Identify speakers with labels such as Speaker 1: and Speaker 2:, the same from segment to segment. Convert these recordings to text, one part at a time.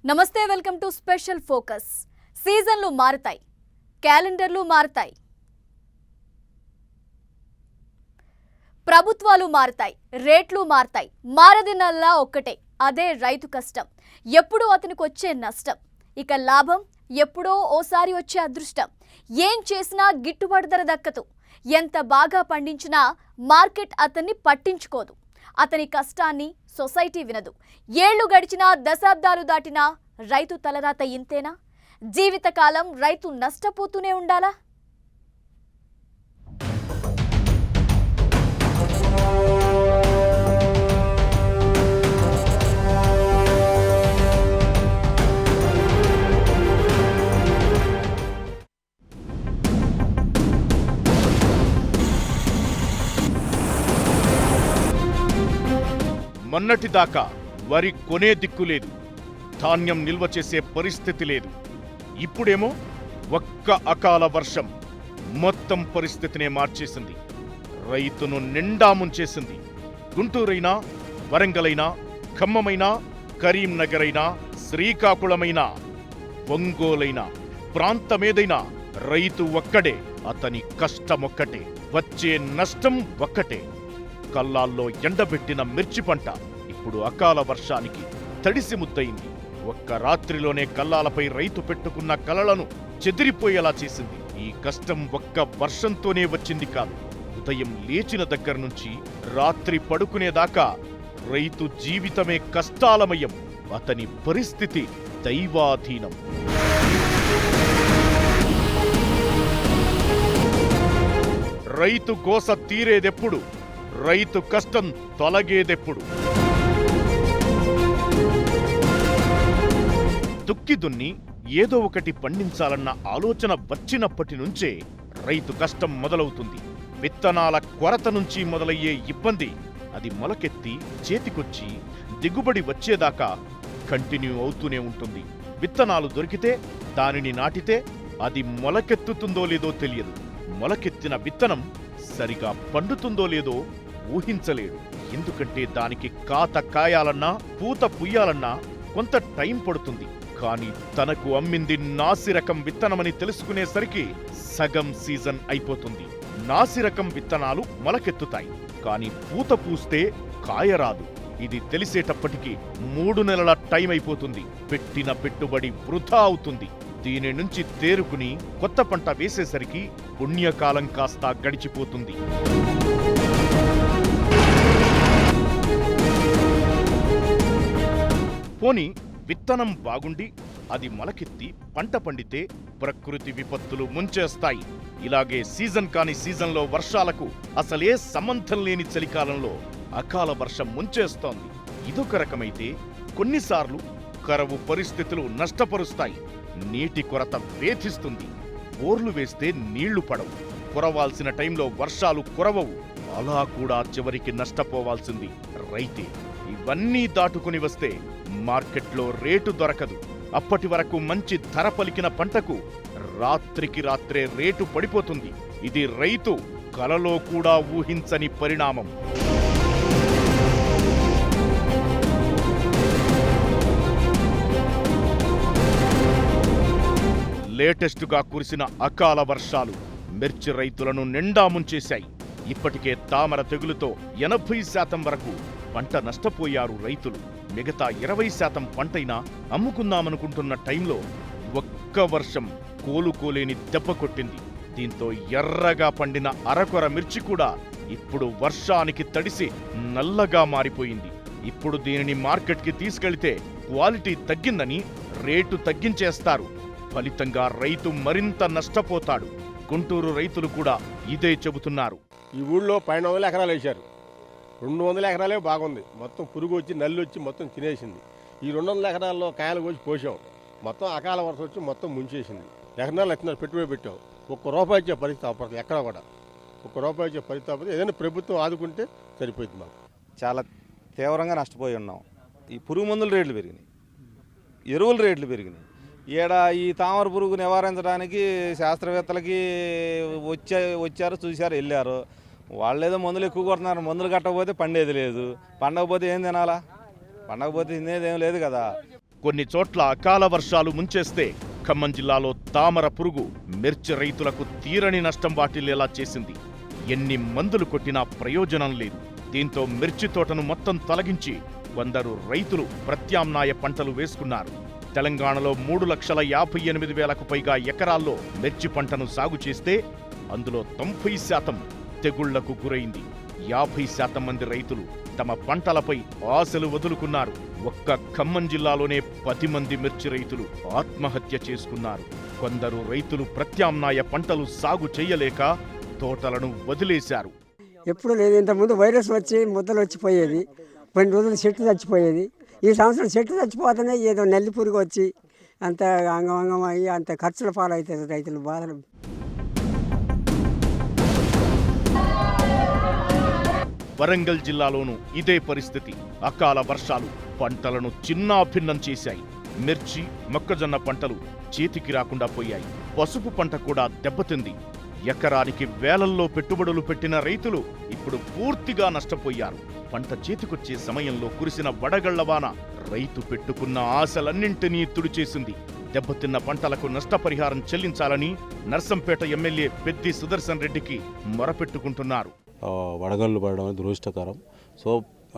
Speaker 1: నమస్తే welcome to special focus. సీజన్లు మారుతాయి, క్యాలెండర్లు మారుతాయి, ప్రభుత్వాలు మారుతాయి, రేట్లు మారుతాయి. మారదినల్లా ఒక్కటే, అదే రైతు కష్టం. ఎప్పుడూ అతనికి వచ్చే నష్టం, ఇక లాభం ఎప్పుడో ఓసారి వచ్చే అదృష్టం. ఏం చేసినా గిట్టుబాటు ధర దక్కదు. ఎంత బాగా పండించినా మార్కెట్ అతన్ని పట్టించుకోదు. అతని కష్టాన్ని సొసైటీ వినదు. ఏళ్లు గడిచినా దశాబ్దాలు దాటినా రైతు తలరాత ఇంతేనా? జీవితకాలం రైతు నష్టపోతూనే ఉండాలా?
Speaker 2: మొన్నటిదాకా వరి కొనే దిక్కు లేదు, ధాన్యం నిల్వ చేసే పరిస్థితి లేదు. ఇప్పుడేమో ఒక్క అకాల వర్షం మొత్తం పరిస్థితినే మార్చేసింది. రైతును నిండా ముంచేసింది. గుంటూరైనా, వరంగలైనా, ఖమ్మమైనా, కరీంనగర్ అయినా, శ్రీకాకుళమైనా, ఒంగోలైనా, ప్రాంతమేదైనా రైతు ఒక్కడే, అతని కష్టమొక్కటే, వచ్చే నష్టం ఒక్కటే. కల్లాల్లో ఎండబెట్టిన మిర్చి పంట ఇప్పుడు అకాల వర్షానికి తడిసి ముద్దయింది. ఒక్క రాత్రిలోనే కల్లాలపై రైతు పెట్టుకున్న కలలను చెదిరిపోయేలా చేసింది. ఈ కష్టం ఒక్క వర్షంతోనే వచ్చింది కాదు. ఉదయం లేచిన దగ్గర నుంచి రాత్రి పడుకునేదాకా రైతు జీవితమే కష్టాలమయం. అతని పరిస్థితి దైవాధీనం. రైతు గోస తీరేదెప్పుడు? రైతు కష్టం తొలగేదెప్పుడు? దుక్కి దున్ని ఏదో ఒకటి పండించాలన్న ఆలోచన వచ్చినప్పటి నుంచే రైతు కష్టం మొదలవుతుంది. విత్తనాల కొరత నుంచి మొదలయ్యే ఇబ్బంది అది మొలకెత్తి చేతికొచ్చి దిగుబడి వచ్చేదాకా కంటిన్యూ అవుతూనే ఉంటుంది. విత్తనాలు దొరికితే దానిని నాటితే అది మొలకెత్తుతుందో లేదో తెలియదు. మొలకెత్తిన విత్తనం సరిగా పండుతుందో లేదో ఊహించలేడు. ఎందుకంటే దానికి కాత కాయాలన్నా, పూత పుయ్యాలన్నా కొంత టైం పడుతుంది. కానీ తనకు అమ్మింది నాసిరకం విత్తనమని తెలుసుకునేసరికి సగం సీజన్ అయిపోతుంది. నాసిరకం విత్తనాలు మొలకెత్తుతాయి, కానీ పూత పూస్తే కాయరాదు. ఇది తెలిసేటప్పటికి 3 నెలల టైం అయిపోతుంది. పెట్టిన పెట్టుబడి వృధా అవుతుంది. దీని నుంచి తేరుకుని కొత్త పంట వేసేసరికి పుణ్యకాలం కాస్త గడిచిపోతుంది. పోని విత్తనం బాగుండి అది మొలకెత్తి పంట పండితే ప్రకృతి విపత్తులు ముంచేస్తాయి. ఇలాగే సీజన్ కాని సీజన్లో వర్షాలకు అసలే సంబంధం లేని చలికాలంలో అకాల వర్షం ముంచేస్తోంది. ఇదొక రకమైతే కొన్నిసార్లు కరువు పరిస్థితులు నష్టపరుస్తాయి. నీటి కొరత వేధిస్తుంది. బోర్లు వేస్తే నీళ్లు పడవు. కురవాల్సిన టైంలో వర్షాలు కురవవు. అలా కూడా చివరికి నష్టపోవాల్సింది రైతే. ఇవన్నీ దాటుకుని వస్తే మార్కెట్లో రేటు దొరకదు. అప్పటి వరకు మంచి ధర పలికిన పంటకు రాత్రికి రాత్రే రేటు పడిపోతుంది. ఇది రైతు కలలో కూడా ఊహించని పరిణామం. లేటెస్టుగా కురిసిన అకాల వర్షాలు మిర్చి రైతులను నిండా ముంచేశాయి. ఇప్పటికే తామర తెగులుతో 80% వరకు పంట నష్టపోయారు రైతులు. మిగతా 20% పంటైనా అమ్ముకుందామనుకుంటున్న టైంలో ఒక్క వర్షం కోలుకోలేని దెబ్బ కొట్టింది. దీంతో ఎర్రగా పండిన అరకొర మిర్చి కూడా ఇప్పుడు వర్షానికి తడిసి నల్లగా మారిపోయింది. ఇప్పుడు దీనిని మార్కెట్కి తీసుకెళ్తే క్వాలిటీ తగ్గిందని రేటు తగ్గించేస్తారు. ఫలితంగా రైతు మరింత నష్టపోతాడు. గుంటూరు రైతులు కూడా ఇదే చెబుతున్నారు.
Speaker 3: ఈ ఊళ్ళో 1200 ఎకరాలు వేశారు. 200 ఎకరాలే బాగుంది. మొత్తం పురుగు వచ్చి నల్లి వచ్చి మొత్తం తినేసింది. ఈ 200 ఎకరాల్లో కాయలు కోసి పోసాం. మొత్తం అకాల వర్షం వచ్చి మొత్తం ముంచేసింది. ఎకరాలు ఎత్తున్నారు, పెట్టుబడి పెట్టాం. ₹1 ఇచ్చే పరిస్థితి అవ్వదు. ఎక్కడ కూడా ₹1 ఇచ్చే పరిస్థితి అవ్వదు. ఏదైనా ప్రభుత్వం ఆదుకుంటే సరిపోతుంది. మాకు
Speaker 4: చాలా తీవ్రంగా నష్టపోయి ఉన్నాం. ఈ పురుగు మందుల రేట్లు పెరిగినాయి, ఎరువుల రేట్లు పెరిగినాయి. ఈడ ఈ తామర పురుగు నివారించడానికి శాస్త్రవేత్తలకి వచ్చారు, చూశారు, వెళ్ళారు. వాళ్ళు ఏదో మందులు ఎక్కువ కొడుతున్నారు. మందులు కట్టకపోతే పండేది లేదు. పండకపోతే ఏం తినాలా? పండకపోతే తినేది ఏం లేదు కదా.
Speaker 2: కొన్ని చోట్ల అకాల వర్షాలు ముంచేస్తే ఖమ్మం జిల్లాలో తామర పురుగు మిర్చి రైతులకు తీరని నష్టం వాటిల్లేలా చేసింది. ఎన్ని మందులు కొట్టినా ప్రయోజనం లేదు. దీంతో మిర్చి తోటను మొత్తం తొలగించి కొందరు రైతులు ప్రత్యామ్నాయ పంటలు వేసుకున్నారు. తెలంగాణలో 3,58,000కు పైగా ఎకరాల్లో మిర్చి పంటను సాగు చేస్తే అందులో 90% తెగుళ్లకు గురైంది. 50% మంది రైతులు తమ పంటలపై ఆశలు వదులుకున్నారు. ఒక్క ఖమ్మం జిల్లాలోనే 10 మంది మిర్చి రైతులు ఆత్మహత్య చేసుకున్నారు. కొందరు రైతులు ప్రత్యామ్నాయ పంటలు సాగు చేయలేక తోటలను వదిలేశారు.
Speaker 5: ఎప్పుడు లేదు, ఇంతకుముందు వైరస్ వచ్చి ముద్దలు వచ్చిపోయేది, 2 రోజులు చెట్టు చచ్చిపోయేది. ఈ సంవత్సరం చెట్టు చచ్చిపోతేనే ఏదో నల్లి పురుగు వచ్చి అంత అంగమంగం అయ్యి అంత ఖర్చుల పాలవుతుంది రైతులు బాధలు.
Speaker 2: వరంగల్ జిల్లాలోనూ ఇదే పరిస్థితి. అకాల వర్షాలు పంటలను చిన్నాభిన్నం చేశాయి. మిర్చి, మొక్కజొన్న పంటలు చేతికి రాకుండా పోయాయి. పసుపు పంట కూడా దెబ్బతింది. ఎకరానికి వేలల్లో పెట్టుబడులు పెట్టిన రైతులు ఇప్పుడు పూర్తిగా నష్టపోయారు. పంట చేతికొచ్చే సమయంలో కురిసిన వడగళ్లవాన రైతు పెట్టుకున్న ఆశలన్నింటినీ తుడిచేసింది. దెబ్బతిన్న పంటలకు నష్టపరిహారం చెల్లించాలని నర్సంపేట ఎమ్మెల్యే పెద్ది సుదర్శన్ రెడ్డికి మొరపెట్టుకుంటున్నారు.
Speaker 6: వడగళ్ళు పడడం దురదృష్టకరం. సో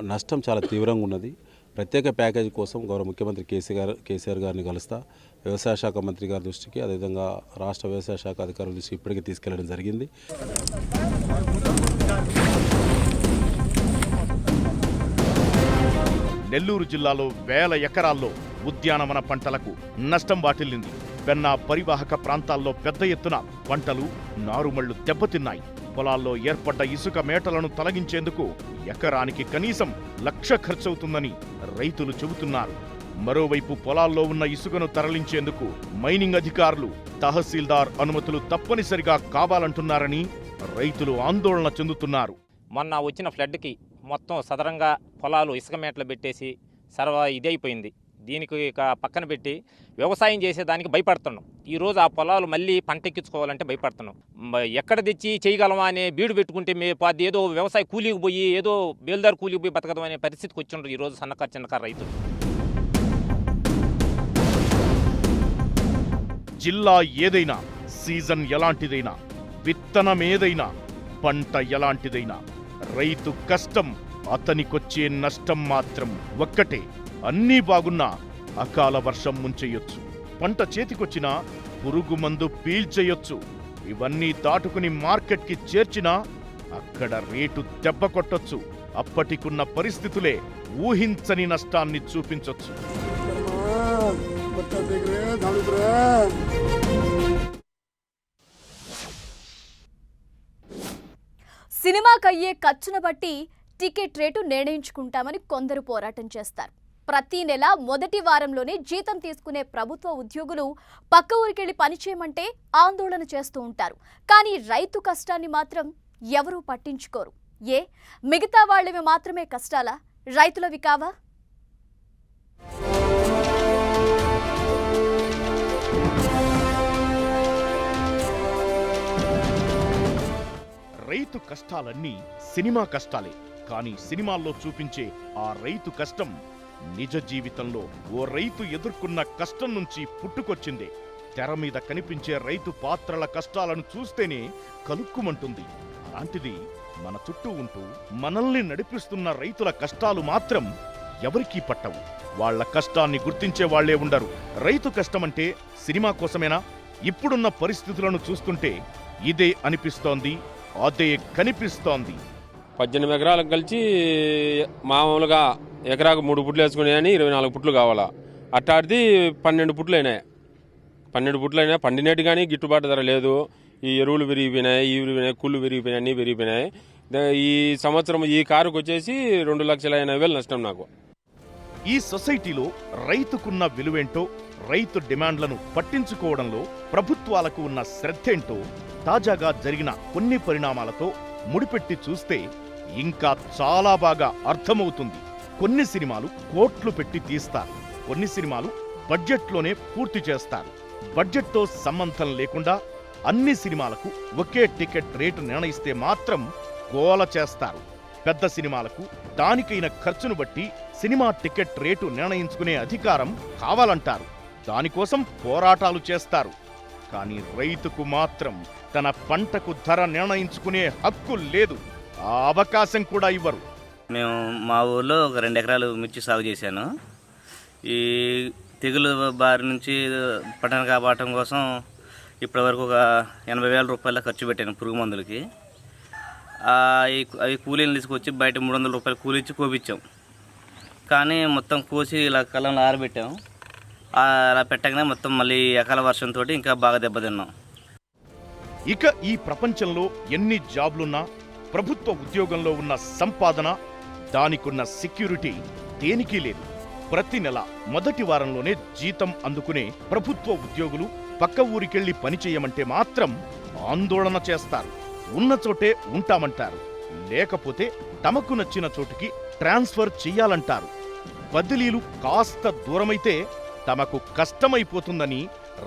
Speaker 6: నష్టం చాలా తీవ్రంగా ఉన్నది. ప్రత్యేక ప్యాకేజీ కోసం గౌరవ ముఖ్యమంత్రి కేసీఆర్ గారిని కలుస్తా, వ్యవసాయ శాఖ మంత్రి గారి దృష్టికి, అదేవిధంగా రాష్ట్ర వ్యవసాయ శాఖ అధికారుల దృష్టికి ఇప్పటికే తీసుకెళ్లడం జరిగింది.
Speaker 2: నెల్లూరు జిల్లాలో వేల ఎకరాల్లో ఉద్యానవన పంటలకు నష్టం వాటిల్లింది. పెన్నా పరివాహక ప్రాంతాల్లో పెద్ద ఎత్తున పంటలు, నారుమళ్లు దెబ్బతిన్నాయి. పొలాల్లో ఏర్పడ్డ ఇసుక మేటలను తొలగించేందుకు ఎకరానికి కనీసం 1,00,000 ఖర్చవుతుందని రైతులు చెబుతున్నారు. మరోవైపు పొలాల్లో ఉన్న ఇసుకను తరలించేందుకు మైనింగ్ అధికారులు, తహసీల్దార్ అనుమతులు తప్పనిసరిగా కావాలంటున్నారని రైతులు ఆందోళన చెందుతున్నారు.
Speaker 7: మొన్న వచ్చిన ఫ్లడ్కి మొత్తం సదరంగా పొలాలు ఇసుక మేటలు పెట్టేసి ఇదైపోయింది. దీనికి పక్కన పెట్టి వ్యవసాయం చేసేదానికి భయపడుతున్నాం. ఈరోజు ఆ పొలాలు మళ్ళీ పంటెక్కించుకోవాలంటే భయపడుతున్నాం. ఎక్కడ తెచ్చి చేయగలమా అనే బీడు పెట్టుకుంటే ఏదో వ్యవసాయ కూలీకి పోయి ఏదో బేల్దారు కూలీకి పోయి బతకడం అనే పరిస్థితికి వచ్చిండ్రు ఈరోజు సన్నకారు చిన్నకారు రైతులు.
Speaker 2: జిల్లా ఏదైనా, సీజన్ ఎలాంటిదైనా, విత్తనం ఏదైనా, పంట ఎలాంటిదైనా, రైతు కష్టం, అతనికొచ్చే నష్టం మాత్రం ఒక్కటే. అన్నీ బాగున్నా అకాల వర్షం ముంచెయ్యొచ్చు. పంట చేతికొచ్చినా పురుగు మందు పీల్చేయొచ్చు. ఇవన్నీ దాటుకుని మార్కెట్కి చేర్చినా అక్కడ రేటు దెబ్బ కొట్టొచ్చు. అప్పటికున్న పరిస్థితులే ఊహించని నష్టాన్ని చూపించొచ్చు.
Speaker 1: సినిమాకయ్యే ఖర్చును బట్టి టికెట్ రేటు నిర్ణయించుకుంటామని కొందరు పోరాటం చేస్తారు. ప్రతి నెల మొదటి వారంలోనే జీతం తీసుకునే ప్రభుత్వ ఉద్యోగులు పక్క ఊరికెళ్లి పనిచేయమంటే ఆందోళన చేస్తూ ఉంటారు. కానీ రైతు కష్టాన్ని మాత్రం ఎవరూ పట్టించుకోరు. మిగతా వాళ్ళవి మాత్రమే కష్టాలా, రైతులవి కావా?
Speaker 2: రైతు కష్టాలన్నీ సినిమా కష్టాలే. కానీ సినిమాల్లో చూపించే ఆ రైతు కష్టం నిజ జీవితంలో ఓ రైతు ఎదుర్కొన్న కష్టం నుంచి పుట్టుకొచ్చిందే. తెర మీద కనిపించే రైతు పాత్రల కష్టాలను చూస్తేనే కలుక్కుమంటుంది. అలాంటిది మన చుట్టూ ఉంటూ మనల్ని నడిపిస్తున్న రైతుల కష్టాలు మాత్రం ఎవరికీ పట్టవు. వాళ్ల కష్టాన్ని గుర్తించే వాళ్లే ఉండరు. రైతు కష్టమంటే సినిమా కోసమేనా? ఇప్పుడున్న పరిస్థితులను చూస్తుంటే ఇదే అనిపిస్తోంది, అదే కనిపిస్తోంది.
Speaker 8: 18 ఎకరాలకు కలిసి మామూలుగా ఎకరాకు 3 పుట్లు వేసుకున్నాయని 24 పుట్లు కావాలా. అట్టాడిది 12 పుట్లు అయినాయి. 12 పుట్లు అయినా పండినట్టు కానీ గిట్టుబాటు ధర లేదు. ఈ ఎరువులు విరిగిపోయినాయి, ఈ విరిగిపోయినాయి, కుళ్ళు విరిగిపోయినాయి, అన్నీ విరిగిపోయినాయి. ఈ సంవత్సరం ఈ కారుకు వచ్చేసి 2,80,000 నష్టం నాకు.
Speaker 2: ఈ సొసైటీలో రైతుకున్న విలువేంటో, రైతు డిమాండ్లను పట్టించుకోవడంలో ప్రభుత్వాలకు ఉన్న శ్రద్ధేంటో తాజాగా జరిగిన కొన్ని పరిణామాలతో ముడిపెట్టి చూస్తే ఇంకా చాలా బాగా అర్థమవుతుంది. కొన్ని సినిమాలు కోట్లు పెట్టి తీస్తారు. కొన్ని సినిమాలు బడ్జెట్లోనే పూర్తి చేస్తారు. బడ్జెట్తో సంబంధం లేకుండా అన్ని సినిమాలకు ఒకే టికెట్ రేటు నిర్ణయిస్తే మాత్రం గోల చేస్తారు. పెద్ద సినిమాలకు దానికైన ఖర్చును బట్టి సినిమా టికెట్ రేటు నిర్ణయించుకునే అధికారం కావాలంటారు. దానికోసం పోరాటాలు చేస్తారు. కానీ రైతుకు మాత్రం తన పంటకు ధర నిర్ణయించుకునే హక్కు లేదు. ఆ అవకాశం కూడా ఇవ్వరు.
Speaker 9: మేము మా ఊర్లో ఒక 2 ఎకరాలు మిర్చి సాగు చేశాను. ఈ తెగులు బారి నుంచి పంటను కాపాడటం కోసం ఇప్పటివరకు ఒక 80,000 రూపాయల ఖర్చు పెట్టాను పురుగు మందులకి. అవి కూలీలు తీసుకొచ్చి బయట 300 రూపాయలు కూలీ ఇచ్చి కోపించాం. కానీ మొత్తం కోసి ఇలా కళ్ళంలో ఆరబెట్టాం. అలా పెట్టగానే మొత్తం మళ్ళీ అకాల వర్షంతో ఇంకా బాగా దెబ్బతిన్నాం.
Speaker 2: ఇక ఈ ప్రపంచంలో ఎన్ని జాబ్లున్నా ప్రభుత్వ ఉద్యోగంలో ఉన్న సంపాదన, దానికున్న సెక్యూరిటీ దేనికి లేదు. ప్రతి నెల మొదటి వారంలోనే జీతం అందుకునే ప్రభుత్వ ఉద్యోగులు పక్క ఊరికెళ్లి పనిచేయమంటే మాత్రం ఆందోళన చేస్తారు. ఉన్న చోటే ఉంటామంటారు. లేకపోతే తమకు నచ్చిన చోటుకి ట్రాన్స్ఫర్ చెయ్యాలంటారు. బదిలీలు కాస్త దూరమైతే తమకు కష్టమైపోతుందని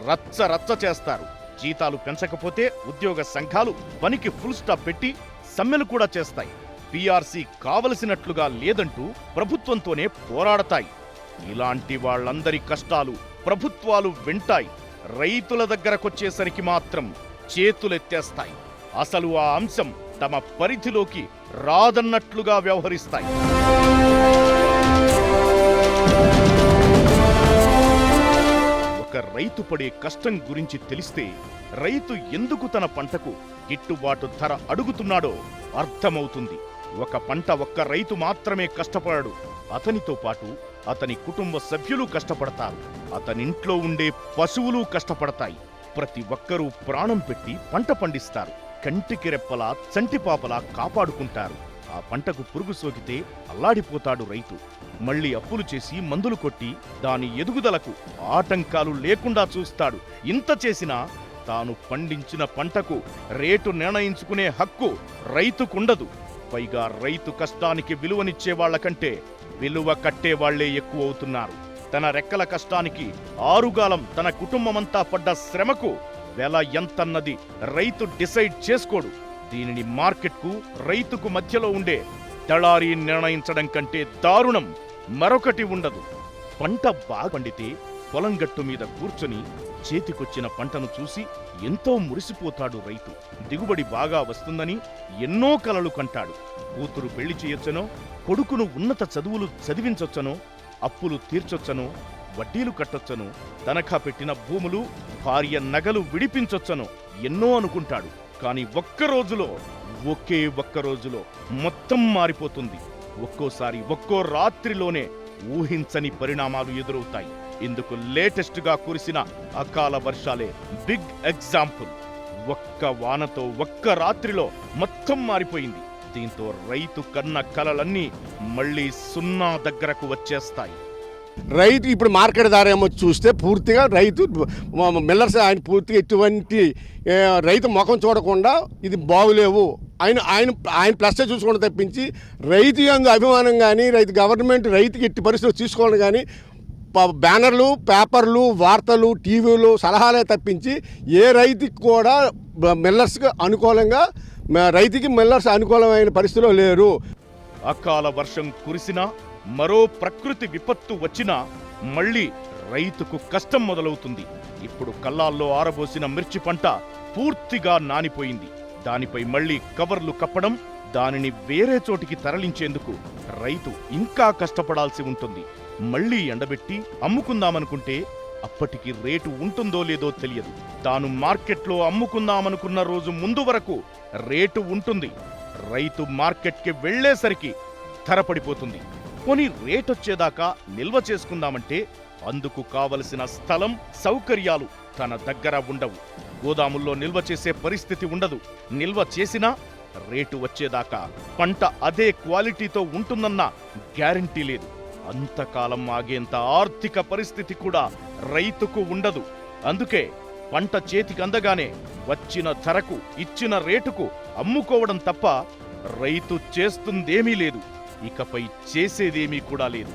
Speaker 2: రచ్చ చేస్తారు. జీతాలు పెంచకపోతే ఉద్యోగ సంఘాలు పనికి ఫుల్ స్టాప్ పెట్టి సమ్మెలు కూడా చేస్తాయి. పీఆర్సీ కావలసినట్లుగా లేదంటూ ప్రభుత్వంతోనే పోరాడతాయి. ఇలాంటి వాళ్ళందరి కష్టాలు ప్రభుత్వాలు వింటాయి. రైతుల దగ్గరకొచ్చేసరికి మాత్రం చేతులెత్తేస్తాయి. అసలు ఆ అంశం తమ పరిధిలోకి రాదన్నట్లుగా వ్యవహరిస్తాయి. ఒక రైతు పడే కష్టం గురించి తెలిస్తే రైతు ఎందుకు తన పంటకు గిట్టుబాటు ధర అడుగుతున్నాడో అర్థమవుతుంది. ఒక పంట ఒక్క రైతు మాత్రమే కష్టపడడు. అతనితో పాటు అతని కుటుంబ సభ్యులు కష్టపడతారు. అతనింట్లో ఉండే పశువులు కష్టపడతాయి. ప్రతి ఒక్కరూ ప్రాణం పెట్టి పంట పండిస్తారు. కంటికి రెప్పలా చంటిపాపలా కాపాడుకుంటారు. ఆ పంటకు పురుగు సోకితే అల్లాడిపోతాడు రైతు. మళ్లీ అప్పులు చేసి మందులు కొట్టి దాని ఎదుగుదలకు ఆటంకాలు లేకుండా చూస్తాడు. ఇంత చేసినా తాను పండించిన పంటకు రేటు నిర్ణయించుకునే హక్కు రైతుకుండదు. పైగా రైతు కష్టానికి విలువనిచ్చే వాళ్లకంటే విలువ కట్టేవాళ్లే ఎక్కువ అవుతున్నారు. తన రెక్కల కష్టానికి ఆరుగాలం తన కుటుంబమంతా పడ్డ శ్రమకు వెల ఎంతన్నది రైతు డిసైడ్ చేసుకోడు. దీనిని మార్కెట్కు రైతుకు మధ్యలో ఉండే దళారీ నిర్ణయించడం కంటే దారుణం మరొకటి ఉండదు. పంట బాగా పండితే పొలం గట్టు మీద కూర్చొని చేతికొచ్చిన పంటను చూసి ఎంతో మురిసిపోతాడు రైతు. దిగుబడి బాగా వస్తుందని ఎన్నో కలలు కంటాడు. కూతురు పెళ్లి చేయొచ్చనో, కొడుకును ఉన్నత చదువులు చదివించొచ్చనో, అప్పులు తీర్చొచ్చనో, వడ్డీలు కట్టొచ్చనో, తనఖా పెట్టిన భూములు, భార్య నగలు విడిపించొచ్చనో ఎన్నో అనుకుంటాడు. కాని ఒకే ఒక్క రోజులో మొత్తం మారిపోతుంది. ఒక్కోసారి ఒక్కో రాత్రిలోనే ఊహించని పరిణామాలు ఎదురవుతాయి. ఇందుకు లేటెస్ట్ గా కురిసిన అకాల వర్షాలే బిగ్ ఎగ్జాంపుల్. ఒక్క వానతో ఒక్క రాత్రిలో మొత్తం మారిపోయింది. దీంతో రైతు కన్న కలలన్నీ మళ్లీ సున్నా దగ్గరకు వచ్చేస్తాయి.
Speaker 3: రైతు ఇప్పుడు మార్కెట్ ధర ఏమో చూస్తే పూర్తిగా రైతు మిల్లర్స్ ఆయన పూర్తిగా ఎటువంటి రైతు ముఖం చూడకుండా ఇది బాగులేవు ఆయన ప్లస్ చూసుకోవడం తప్పించి రైతు యందు అభిమానం కానీ రైతు గవర్నమెంట్ రైతుకి ఎట్టి పరిస్థితులు తీసుకోవడం కానీ బ్యానర్లు, పేపర్లు, వార్తలు, టీవీలు, సలహాలే తప్పించి ఏ రైతుకి కూడా మిల్లర్స్కి అనుకూలంగా రైతుకి మిల్లర్స్ అనుకూలమైన పరిస్థితిలో లేరు.
Speaker 2: అకాల వర్షం కురిసినా, మరో ప్రకృతి విపత్తు వచ్చినా మళ్లీ రైతుకు కష్టం మొదలవుతుంది. ఇప్పుడు కల్లాల్లో ఆరబోసిన మిర్చి పంట పూర్తిగా నానిపోయింది. దానిపై మళ్లీ కవర్లు కప్పడం, దానిని వేరే చోటికి తరలించేందుకు రైతు ఇంకా కష్టపడాల్సి ఉంటుంది. మళ్లీ ఎండబెట్టి అమ్ముకుందామనుకుంటే అప్పటికి రేటు ఉంటుందో లేదో తెలియదు. తాను మార్కెట్లో అమ్ముకుందామనుకున్న రోజు ముందు వరకు రేటు ఉంటుంది. రైతు మార్కెట్కి వెళ్లేసరికి ధర పడిపోతుంది. కొని రేటొచ్చేదాకా నిల్వ చేసుకుందామంటే అందుకు కావలసిన స్థలం, సౌకర్యాలు తన దగ్గర ఉండవు. గోదాముల్లో నిల్వ చేసే పరిస్థితి ఉండదు. నిల్వ చేసినా రేటు వచ్చేదాకా పంట అదే క్వాలిటీతో ఉంటుందన్న గ్యారంటీ లేదు. అంతకాలం ఆగేంత ఆర్థిక పరిస్థితి కూడా రైతుకు ఉండదు. అందుకే పంట చేతికి అందగానే వచ్చిన ధరకు, ఇచ్చిన రేటుకు అమ్ముకోవడం తప్ప రైతు చేస్తుందేమీ లేదు. ఇకపై చేసేదేమీ కూడా లేదు.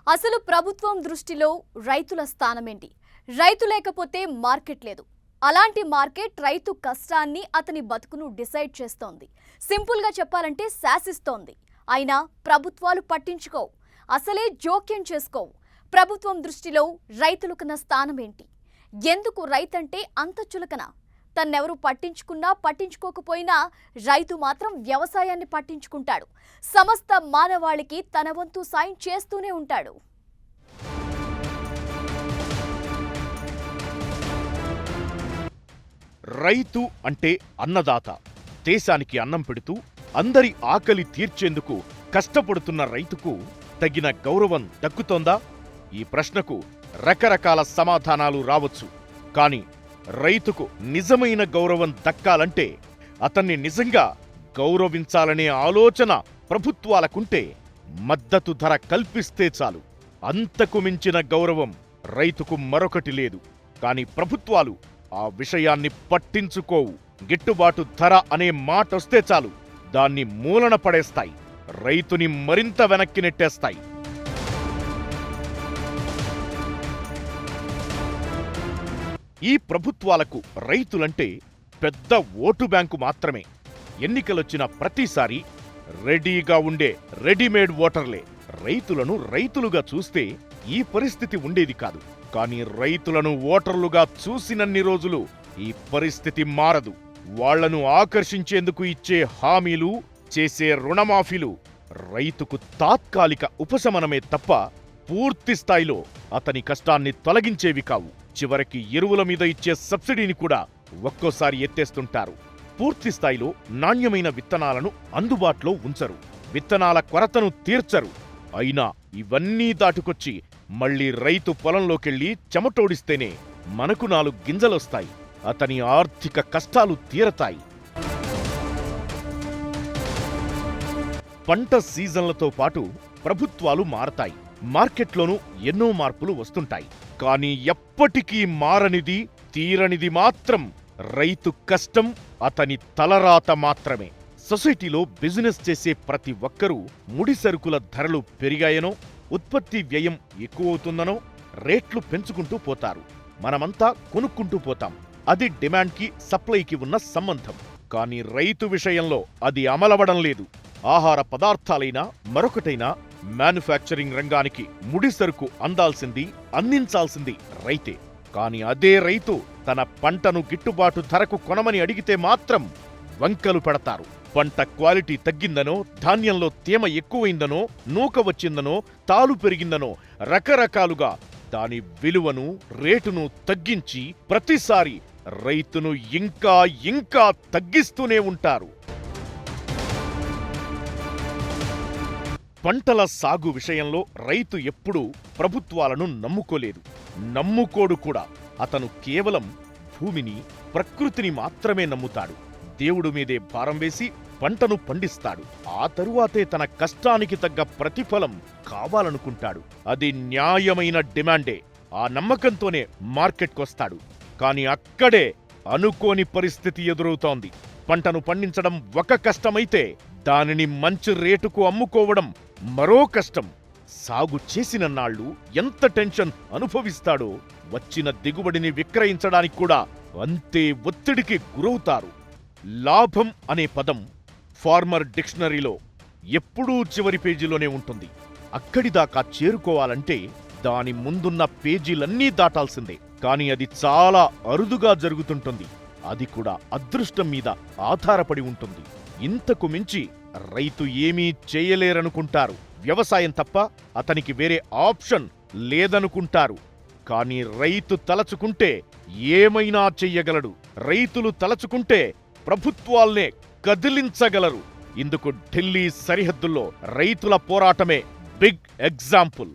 Speaker 1: అసలు ప్రభుత్వం దృష్టిలో రైతుల స్థానమేంటి? రైతు లేకపోతే మార్కెట్ లేదు. అలాంటి మార్కెట్ రైతు కష్టాన్ని అతని బతుకును డిసైడ్ చేస్తోంది. సింపుల్గా చెప్పాలంటే శాసిస్తోంది. అయినా ప్రభుత్వాలు పట్టించుకోవు, అసలే జోక్యం చేసుకోవు. ప్రభుత్వం దృష్టిలో రైతులకున్న స్థానం ఏంటి? ఎందుకు రైతంటే అంత చులకన? తన్నెవరు పట్టించుకున్నా పట్టించుకోకపోయినా రైతు మాత్రం వ్యవసాయాన్ని పట్టించుకుంటాడు. సమస్త మానవాళికి తన వంతు సాయం చేస్తూనే ఉంటాడు.
Speaker 2: రైతు అంటే అన్నదాత. దేశానికి అన్నం పెడుతూ అందరి ఆకలి తీర్చేందుకు కష్టపడుతున్న రైతుకు తగిన గౌరవం దక్కుతోందా? ఈ ప్రశ్నకు రకరకాల సమాధానాలు రావచ్చు. కానీ రైతుకు నిజమైన గౌరవం దక్కాలంటే అతన్ని నిజంగా గౌరవించాలనే ఆలోచన ప్రభుత్వాలకుంటే మద్దతు ధర కల్పిస్తే చాలు. అంతకు మించిన గౌరవం రైతుకు మరొకటి లేదు. కానీ ప్రభుత్వాలు ఆ విషయాన్ని పట్టించుకోవు. గిట్టుబాటు ధర అనే మాటొస్తే చాలు దాన్ని మూలన పడేస్తాయి, రైతుని మరింత వెనక్కి నెట్టేస్తాయి. ఈ ప్రభుత్వాలకు రైతులంటే పెద్ద ఓటు బ్యాంకు మాత్రమే. ఎన్నికలొచ్చిన ప్రతిసారి రెడీగా ఉండే రెడీమేడ్ ఓటర్లే. రైతులను రైతులుగా చూస్తే ఈ పరిస్థితి ఉండేది కాదు. కానీ రైతులను ఓటర్లుగా చూసినన్ని రోజులు ఈ పరిస్థితి మారదు. వాళ్లను ఆకర్షించేందుకు ఇచ్చే హామీలు, చేసే రుణమాఫీలు రైతుకు తాత్కాలిక ఉపశమనమే తప్ప పూర్తి స్థాయిలో అతని కష్టాన్ని తొలగించేవి కావు. చివరికి ఎరువుల మీద ఇచ్చే సబ్సిడీని కూడా ఒక్కోసారి ఎత్తేస్తుంటారు. పూర్తి స్థాయిలో నాణ్యమైన విత్తనాలను అందుబాటులో ఉంచరు, విత్తనాల కొరతను తీర్చరు. అయినా ఇవన్నీ దాటుకొచ్చి మళ్లీ రైతు పొలంలోకెళ్లి చెమటోడిస్తేనే మనకు 4 గింజలొస్తాయి, అతని ఆర్థిక కష్టాలు తీరతాయి. పంట సీజన్లతో పాటు ప్రభుత్వాలు మారతాయి. మార్కెట్లోనూ ఎన్నో మార్పులు వస్తుంటాయి. కానీ ఎప్పటికీ మారనిది, తీరనిది మాత్రం రైతు కష్టం, అతని తలరాత మాత్రమే. సొసైటీలో బిజినెస్ చేసే ప్రతి ఒక్కరూ ముడి సరుకుల ధరలు పెరిగాయనో, ఉత్పత్తి వ్యయం ఎక్కువవుతుందనో రేట్లు పెంచుకుంటూ పోతారు. మనమంతా కొనుక్కుంటూ పోతాం. అది డిమాండ్కి, సప్లైకి ఉన్న సంబంధం. కానీ రైతు విషయంలో అది అమలవడం లేదు. ఆహార పదార్థాలైనా మరొకటైనా మ్యానుఫ్యాక్చరింగ్ రంగానికి ముడి సరుకు అందించాల్సింది రైతే. కాని అదే రైతు తన పంటను గిట్టుబాటు ధరకు కొనమని అడిగితే మాత్రం వంకలు పెడతారు. పంట క్వాలిటీ తగ్గిందనో, ధాన్యంలో తేమ ఎక్కువైందనో, నూక వచ్చిందనో, తాలు పెరిగిందనో రకరకాలుగా దాని విలువను, రేటును తగ్గించి ప్రతిసారి రైతును ఇంకా ఇంకా తగ్గిస్తూనే ఉంటారు. పంటల సాగు విషయంలో రైతు ఎప్పుడూ ప్రభుత్వాలను నమ్ముకోలేదు, నమ్ముకోడు కూడా. అతను కేవలం భూమిని, ప్రకృతిని మాత్రమే నమ్ముతాడు. దేవుడు మీదే భారం వేసి పంటను పండిస్తాడు. ఆ తరువాతే తన కష్టానికి తగ్గ ప్రతిఫలం కావాలనుకుంటాడు. అది న్యాయమైన డిమాండే. ఆ నమ్మకంతోనే మార్కెట్కొస్తాడు. కాని అక్కడే అనుకోని పరిస్థితి ఎదురవుతోంది. పంటను పండించడం ఒక కష్టమైతే దానిని మంచి రేటుకు అమ్ముకోవడం మరో కష్టం. సాగు చేసిన నాళ్లు ఎంత టెన్షన్ అనుభవిస్తాడో వచ్చిన దిగుబడిని విక్రయించడానికి కూడా అంతే ఒత్తిడికి గురవుతారు. లాభం అనే పదం ఫార్మర్ డిక్షనరీలో ఎప్పుడూ చివరి పేజీలోనే ఉంటుంది. అక్కడిదాకా చేరుకోవాలంటే దాని ముందున్న పేజీలన్నీ దాటాల్సిందే. కాని అది చాలా అరుదుగా జరుగుతుంటుంది. అది కూడా అదృష్టం మీద ఆధారపడి ఉంటుంది. ఇంతకు మించి రైతు ఏమీ చేయలేరనుకుంటారు. వ్యవసాయం తప్ప అతనికి వేరే ఆప్షన్ లేదనుకుంటారు. కాని రైతు తలచుకుంటే ఏమైనా చెయ్యగలడు. రైతులు తలచుకుంటే ప్రభుత్వాల్నే కదిలించగలరు. ఇందుకు ఢిల్లీ సరిహద్దుల్లో రైతుల పోరాటమే బిగ్ ఎగ్జాంపుల్.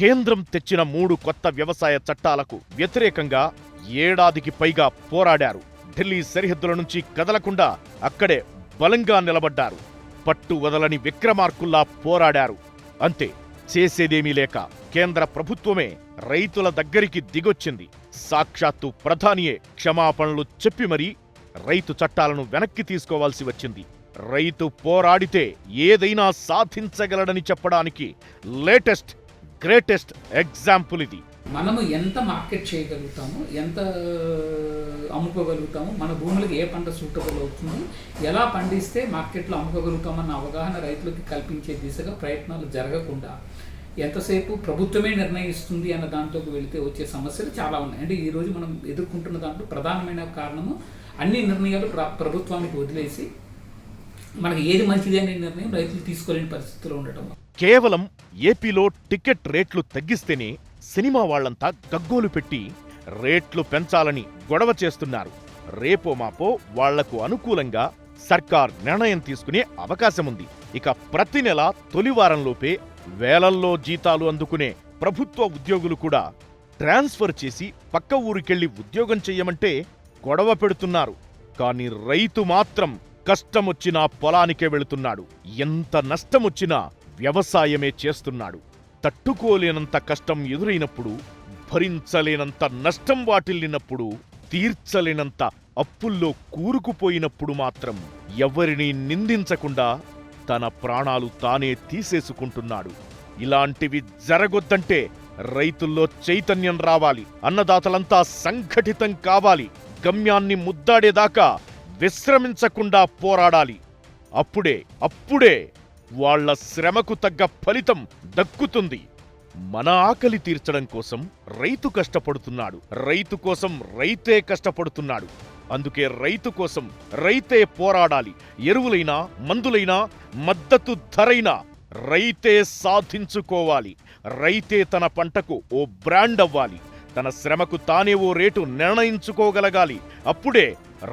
Speaker 2: కేంద్రం తెచ్చిన 3 కొత్త వ్యవసాయ చట్టాలకు వ్యతిరేకంగా ఏడాదికి పైగా పోరాడారు. ఢిల్లీ సరిహద్దుల నుంచి కదలకుండా అక్కడే బలంగా నిలబడ్డారు. పట్టు వదలని విక్రమార్కుల్లా పోరాడారు. అంతే, చేసేదేమీ లేక కేంద్ర ప్రభుత్వమే రైతుల దగ్గరికి దిగొచ్చింది. సాక్షాత్తు ప్రధానియే క్షమాపణలు చెప్పి మరీ రైతు చట్టాలను వెనక్కి తీసుకోవాల్సి వచ్చింది. రైతు పోరాడితే ఏదైనా సాధించగలడని చెప్పడానికి లేటెస్ట్, గ్రేటెస్ట్ ఎగ్జాంపుల్ ఇది.
Speaker 10: మనము ఎంత మార్కెట్ చేయగలుగుతామో, ఎంత అమ్ముకోగలుగుతాము, మన భూములకు ఏ పంట సూటబుల్ అవుతుంది, ఎలా పండిస్తే మార్కెట్లో అమ్ముకోగలుగుతామన్న అవగాహన రైతులకు కల్పించే దిశగా ప్రయత్నాలు జరగకుండా ఎంతసేపు ప్రభుత్వమే నిర్ణయిస్తుంది అన్న దాంట్లోకి వెళితే వచ్చే సమస్యలు చాలా ఉన్నాయి. అంటే ఈరోజు మనం ఎదుర్కొంటున్న దాంట్లో ప్రధానమైన కారణము అన్ని నిర్ణయాలు ప్రభుత్వానికి వదిలేసి మనకి ఏది మంచిది అనే నిర్ణయం రైతులు తీసుకోలేని పరిస్థితిలో ఉండటం.
Speaker 2: కేవలం ఏపీలో టికెట్ రేట్లు తగ్గిస్తేనే సినిమా వాళ్లంతా గగ్గోలు పెట్టి రేట్లు పెంచాలని గొడవ చేస్తున్నారు. రేపో మాపో వాళ్లకు అనుకూలంగా సర్కార్ నిర్ణయం తీసుకునే అవకాశముంది. ఇక ప్రతి నెల తొలి వారంలోపే వేలల్లో జీతాలు అందుకునే ప్రభుత్వ ఉద్యోగులు కూడా ట్రాన్స్ఫర్ చేసి పక్క ఊరికెళ్లి ఉద్యోగం చెయ్యమంటే గొడవ పెడుతున్నారు. కాని రైతు మాత్రం కష్టమొచ్చినా పొలానికే వెళుతున్నాడు. ఎంత నష్టమొచ్చినా వ్యవసాయమే చేస్తున్నాడు. తట్టుకోలేనంత కష్టం ఎదురైనప్పుడు, భరించలేనంత నష్టం వాటిల్లినప్పుడు, తీర్చలేనంత అప్పుల్లో కూరుకుపోయినప్పుడు మాత్రం ఎవరినీ నిందించకుండా తన ప్రాణాలు తానే తీసేసుకుంటున్నాడు. ఇలాంటివి జరగొద్దంటే రైతుల్లో చైతన్యం రావాలి. అన్నదాతలంతా సంఘటితం కావాలి. గమ్యాన్ని ముద్దాడేదాకా విశ్రమించకుండా పోరాడాలి. అప్పుడే వాళ్ల శ్రమకు తగ్గ ఫలితం దక్కుతుంది. మన ఆకలి తీర్చడం కోసం రైతు కష్టపడుతున్నాడు. రైతు కోసం రైతే కష్టపడుతున్నాడు. అందుకే రైతు కోసం రైతే పోరాడాలి. ఎరువులైనా, మందులైనా, మద్దతు ధరైనా రైతే సాధించుకోవాలి. రైతే తన పంటకు ఓ బ్రాండ్ అవ్వాలి. తన శ్రమకు తానే ఓ రేటు నిర్ణయించుకోగలగాలి. అప్పుడే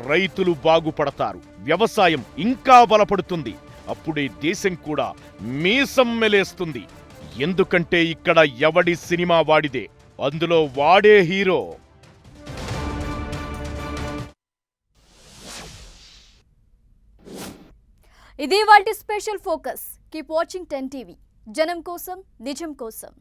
Speaker 2: రైతులు బాగుపడతారు. వ్యవసాయం ఇంకా బలపడుతుంది. అప్పుడే దేశం కూడా మీసం మెలేస్తుంది. ఎందుకంటే ఇక్కడ ఎవడి సినిమా వాడిదే, అందులో వాడే హీరో.
Speaker 1: ఇది వాటి special focus. Keep watching 10 TV. జనం కోసం, నిజం కోసం.